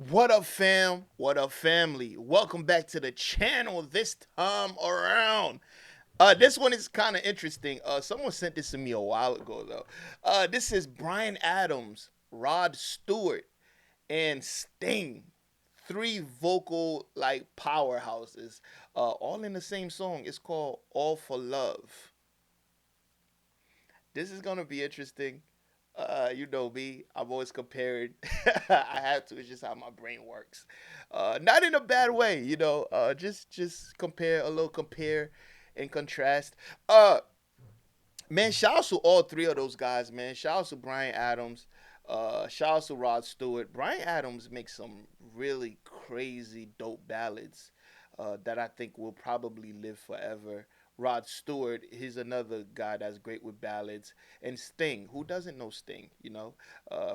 What up, fam? What up, family? Welcome back to the channel this time around. This one is kind of interesting. Someone sent this to me a while ago, though. This is Bryan Adams, Rod Stewart, and Sting. Three vocal powerhouses, all in the same song. It's called "All for Love." This is gonna be interesting. You know me. I'm always comparing. I have to. It's just how my brain works. Not in a bad way, you know. Just compare a little compare and contrast. Man, shout out to all three of those guys, man. Shout out to Bryan Adams. Shout out to Rod Stewart. Bryan Adams makes some really crazy, dope ballads that I think will probably live forever. Rod Stewart, he's another guy that's great with ballads. And Sting, who doesn't know Sting, you know,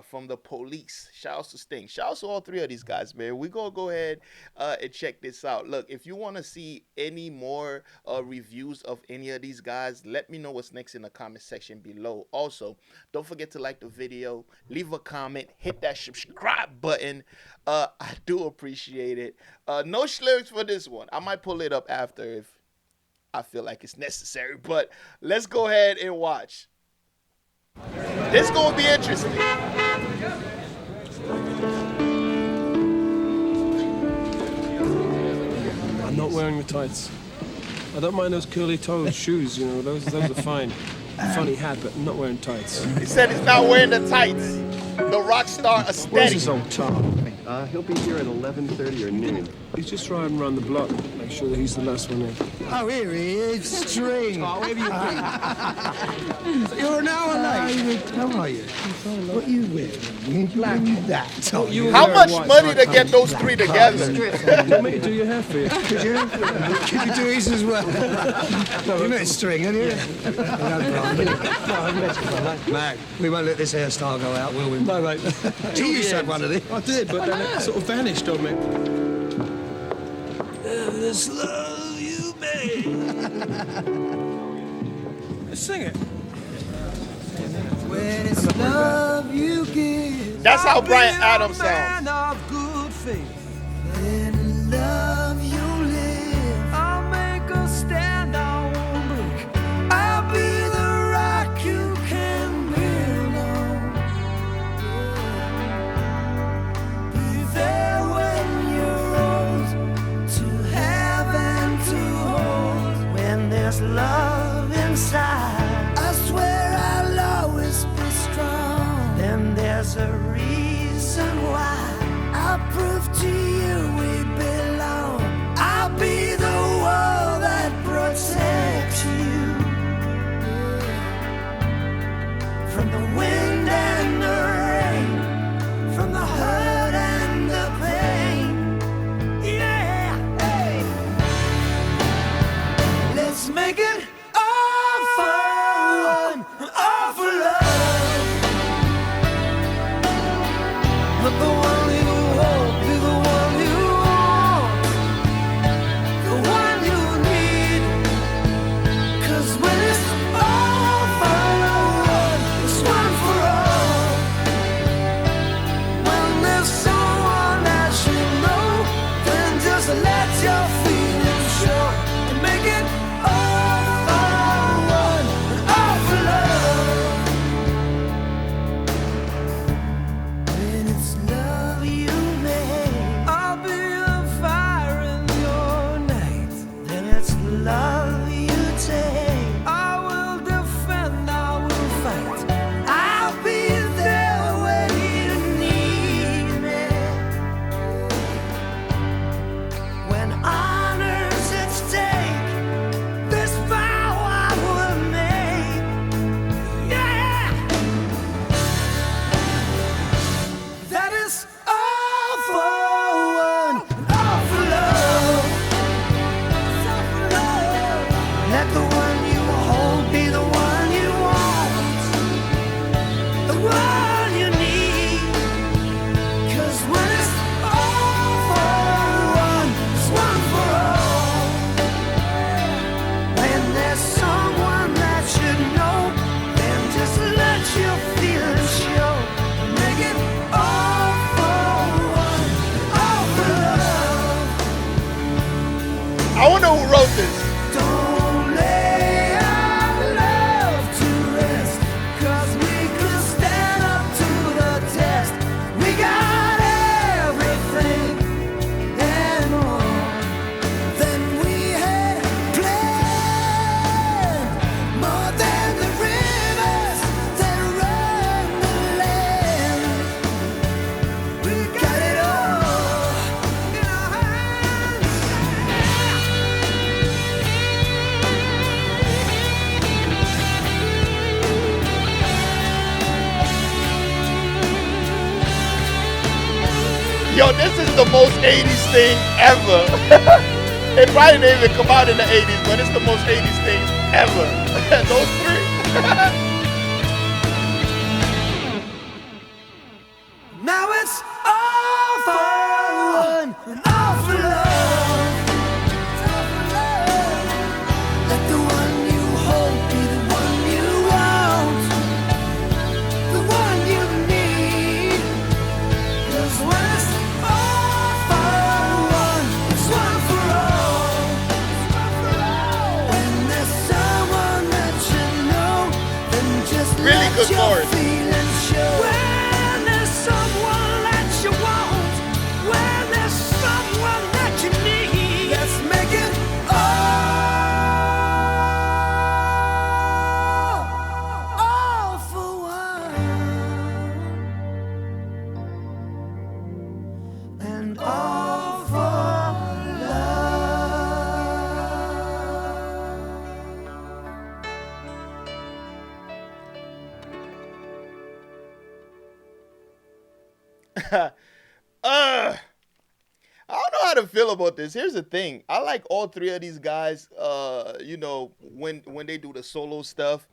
from the Police. Shout out to Sting. Shout out to all three of these guys, man. We're going to go ahead and check this out. Look, if you want to see any more reviews of any of these guys, let me know what's next in the comment section below. Also, don't forget to like the video, leave a comment, hit that subscribe button. I do appreciate it. No lyrics for this one. I might pull it up after if I feel like it's necessary, but let's go ahead and watch. This is gonna be interesting. I'm not wearing the tights. I don't mind those curly toed shoes, you know, those are fine. Funny hat, but I'm not wearing tights. He said he's not wearing the tights. The rock star Where's aesthetic. this old Tom? He'll be here at 11:30 or noon. He's just riding around the block, make sure that he's the last one in. Oh, here he is, String. Oh, where have you been? You're an hour late. How are you? What are you wearing? You black that, Tom. How much money to get those three together? Want me to do your hair for you? Could you? Could you do his as well? You met String, haven't you? Mac, we won't let this hairstyle go out, will we? No, mate. You used to have one of these. I did, but then it sort of vanished on me. This love you made. Let's sing it. When it's love you give. That's how Bryan Adams Man sounds. of good faith. When love you live. I'll make a stand, I won't break. I'll be the rock you can build on. Be there when you're old, to have and to hold. When there's love inside, I swear I'll always be strong. Then there's a reason why I'll prove to you we belong. I'll be the wall that protects you from the wind and the rain, from the hurt and the pain. Yeah, hey. Let's make it all for one, all for love. Let the one you hold be the one you want, the one you need. 'Cause when it's all for one, it's one for all. When there's someone that you know, then just let your feelings show and make it all for one and all for love. When it's love you make, I'll be the fire in your night. Then it's love you take. I will defend, I will fight. I'll be there when you need me. When honor's at stake, this vow I will make. Yeah, that is all for one, all for love. Let the one you hold be the one you want, the one you need. 'Cause when it's all for one, it's one for all. When there's someone that should know, then just let your feelings show. Make it all for one, Yo, this is the most 80s thing ever. It probably didn't even come out in the 80s, but it's the most 80s thing ever. Those three. Now it's all for one and all for love. Let the one you hold be the one you want, the one you need. 'Cause when it's all for one, it's one for all. When there's someone that you know, then just Really let good your chorus. feelings show. When there's someone that you want, when there's someone that you need, let's make it all for one and all for uh, I don't know how to feel about this. Here's the thing. I like all three of these guys. When they do the solo stuff,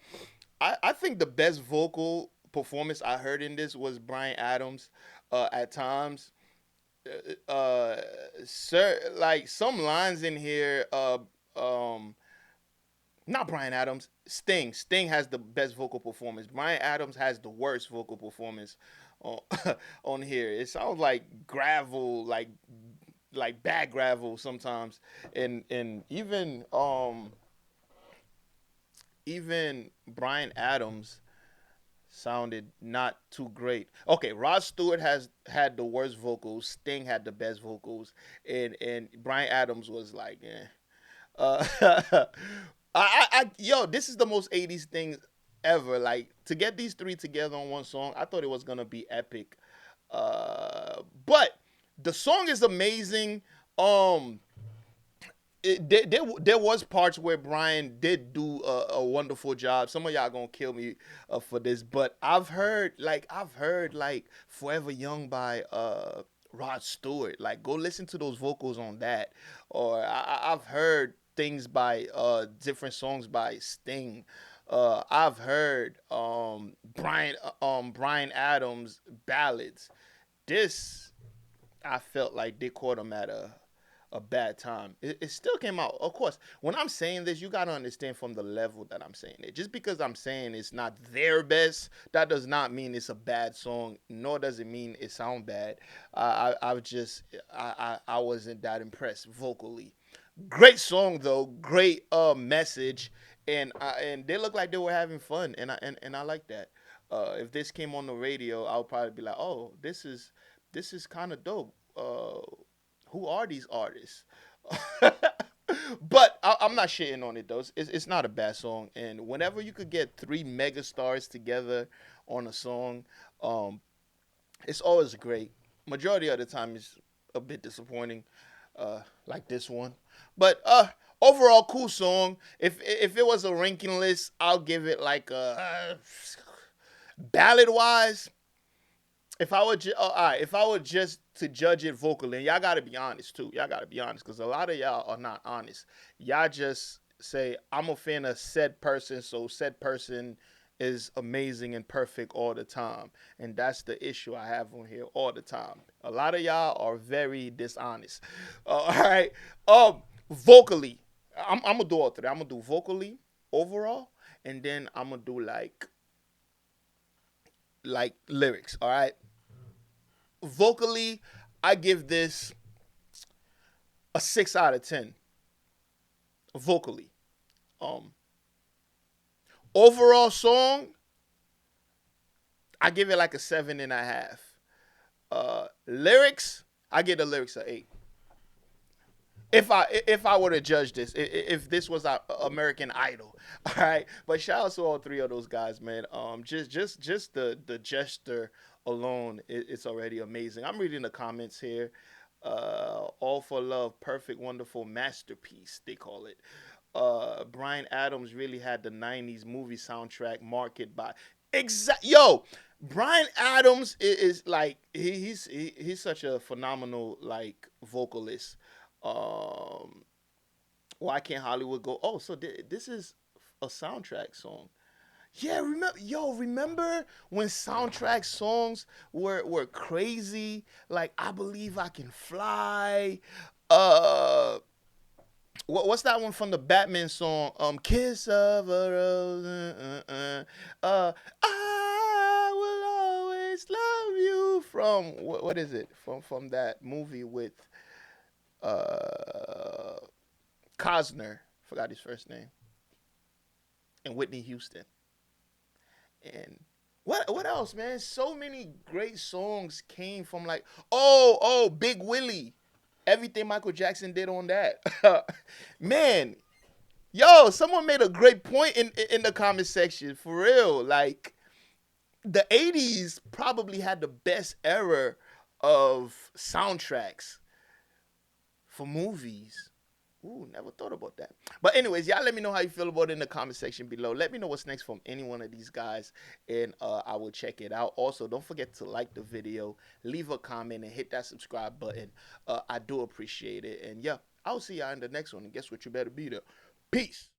I think the best vocal performance I heard in this was Brian Adams. At times, uh, sir, like some lines in here. Um, Not Brian Adams. Sting. Sting has the best vocal performance. Brian Adams has the worst vocal performance on on here. It sounds like gravel, like bad gravel sometimes, and even Brian Adams sounded not too great. Okay, Rod Stewart has had the worst vocals. Sting had the best vocals, and Brian Adams was like, eh. Uh, yo, this is the most '80s thing ever. Like to get these three together on one song, I thought it was gonna be epic. But the song is amazing. Um, there was parts where Brian did do a wonderful job. Some of y'all gonna kill me for this, but I've heard like Forever Young by Rod Stewart. Like go listen to those vocals on that. Or I've heard things by different songs by Sting. I've heard Brian Adams ballads. This I felt like they caught him at a bad time. It still came out. Of course, when I'm saying this, you gotta understand from the level that I'm saying it. Just because I'm saying it's not their best, that does not mean it's a bad song. Nor does it mean it sound bad. I've just I wasn't that impressed vocally. Great song though. Great message, and they look like they were having fun, and I like that. If this came on the radio, I would probably be like, oh, this is kind of dope. Who are these artists? But I'm not shitting on it though. It's not a bad song, and whenever you could get three mega stars together on a song, um, it's always great. Majority of the time, it's a bit disappointing, like this one. But overall, cool song. If it was a ranking list, I'll give it like a ballad wise. If I were just to judge it vocally, and y'all gotta be honest too. Y'all gotta be honest, because a lot of y'all are not honest. Y'all just say, I'm a fan of said person, so said person is amazing and perfect all the time. And that's the issue I have on here all the time. A lot of y'all are very dishonest. All right. Vocally, I'm gonna do all three. I'm gonna do vocally overall, and then I'm gonna do like lyrics. All right. Vocally, I give this a 6 out of 10. Vocally, um, overall song, I give it like a 7.5. Lyrics, I give the lyrics a 8. If I were to judge this, if this was American Idol, all right. But shout out to all three of those guys, man. Just the gesture alone, it's already amazing. I'm reading the comments here. All for love, perfect, wonderful masterpiece. They call it. Brian Adams really had the '90s movie soundtrack marketed by exact. Yo, Bryan Adams is like he's such a phenomenal like vocalist. Um, why can't Hollywood go? Oh, so this is a soundtrack song. Yeah, remember when soundtrack songs were crazy? Like I Believe I Can Fly. Uh, what's that one from the Batman song? Kiss of a Rose. I will always love you. From what is it? From that movie with uh Cosner. Forgot his first name. And Whitney Houston. And what else, man? So many great songs came from like Big Willie. Everything Michael Jackson did on that. Man, yo, someone made a great point in the comment section for real. Like the 80s probably had the best era of soundtracks for movies. Ooh, never thought about that. But anyways, y'all let me know how you feel about it in the comment section below. Let me know what's next from any one of these guys, and I will check it out. Also, don't forget to like the video, leave a comment, and hit that subscribe button. I do appreciate it. And yeah, I'll see y'all in the next one. And guess what? You better be there. Peace.